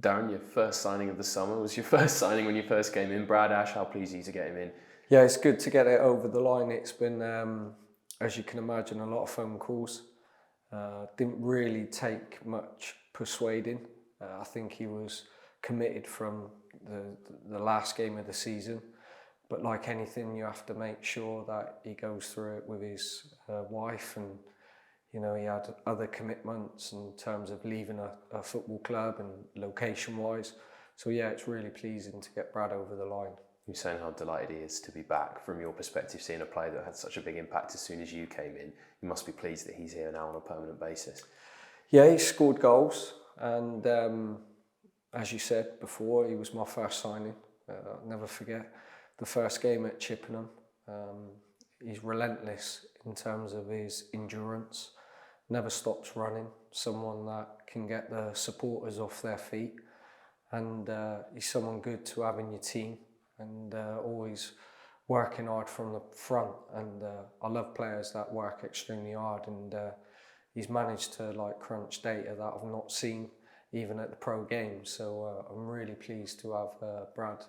Darren, your first signing of the summer was your first signing when you first came in. Brad Ash, how pleased are you to get him in? Yeah, it's good to get it over the line. It's been, as you can imagine, a lot of phone calls. Didn't really take much persuading. I think he was committed from the last game of the season. But like anything, you have to make sure that he goes through it with his wife, and you know, he had other commitments in terms of leaving a football club and location-wise. So yeah, it's really pleasing to get Brad over the line. You're saying how delighted he is to be back. From your perspective, seeing a player that had such a big impact as soon as you came in, you must be pleased that he's here now on a permanent basis. Yeah, he scored goals, and as you said before, he was my first signing. I'll never forget the first game at Chippenham. He's relentless in terms of his endurance, never stops running, someone that can get the supporters off their feet, and he's someone good to have in your team, and always working hard from the front. And I love players that work extremely hard, and he's managed to like crunch data that I've not seen even at the pro games. So I'm really pleased to have Brad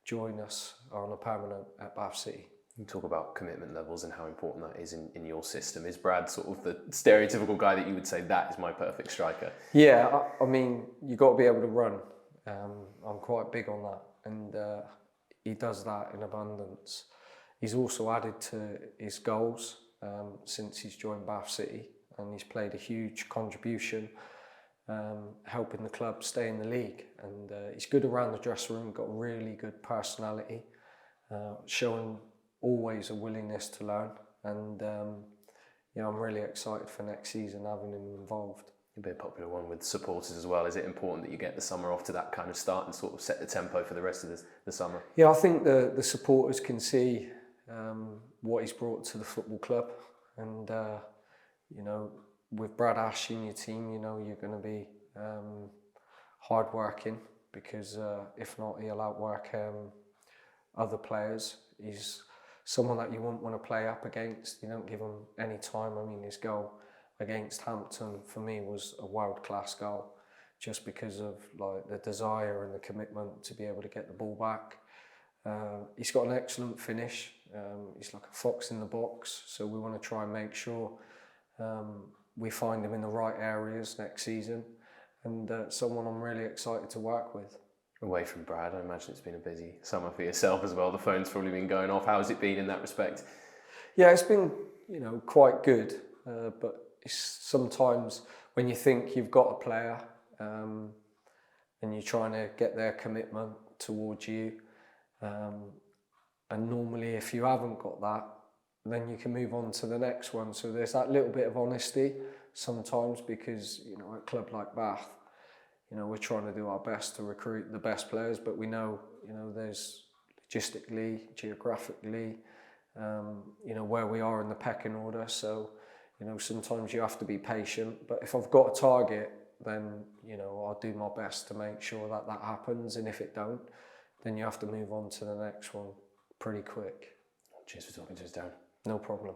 join us on a permanent at Bath City. You talk about commitment levels and how important that is in your system. Is Brad sort of the stereotypical guy that you would say that is my perfect striker? Yeah, I mean, you got to be able to run. I'm quite big on that, and he does that in abundance. He's also added to his goals since he's joined Bath City, and he's played a huge contribution helping the club stay in the league. And he's good around the dressing room, got a really good personality, showing always a willingness to learn. And yeah, I'm really excited for next season having him involved. You'll be a popular one with supporters as well. Is it important that you get the summer off to that kind of start and sort of set the tempo for the rest of the summer? Yeah, I think the supporters can see what he's brought to the football club. And, you know, with Brad Ash in your team, you know you're going to be hard working, because if not, he'll outwork other players. He's someone that you wouldn't want to play up against. You don't give him any time. I mean, his goal against Hampton for me was a world-class goal, just because of like the desire and the commitment to be able to get the ball back. He's got an excellent finish. He's like a fox in the box, so we want to try and make sure we find him in the right areas next season, and someone I'm really excited to work with. Away from Brad, I imagine it's been a busy summer for yourself as well. The phone's probably been going off. How has it been in that respect? Yeah, it's been, you know, quite good, but it's sometimes when you think you've got a player and you're trying to get their commitment towards you, and normally if you haven't got that, then you can move on to the next one. So there's that little bit of honesty sometimes, because, you know, at a club like Bath, you know, we're trying to do our best to recruit the best players, but we know, you know, there's logistically, geographically, you know, where we are in the pecking order. So, you know, sometimes you have to be patient, but if I've got a target, then, you know, I'll do my best to make sure that that happens. And if it don't, then you have to move on to the next one pretty quick. Cheers for talking to us, Darren. No problem.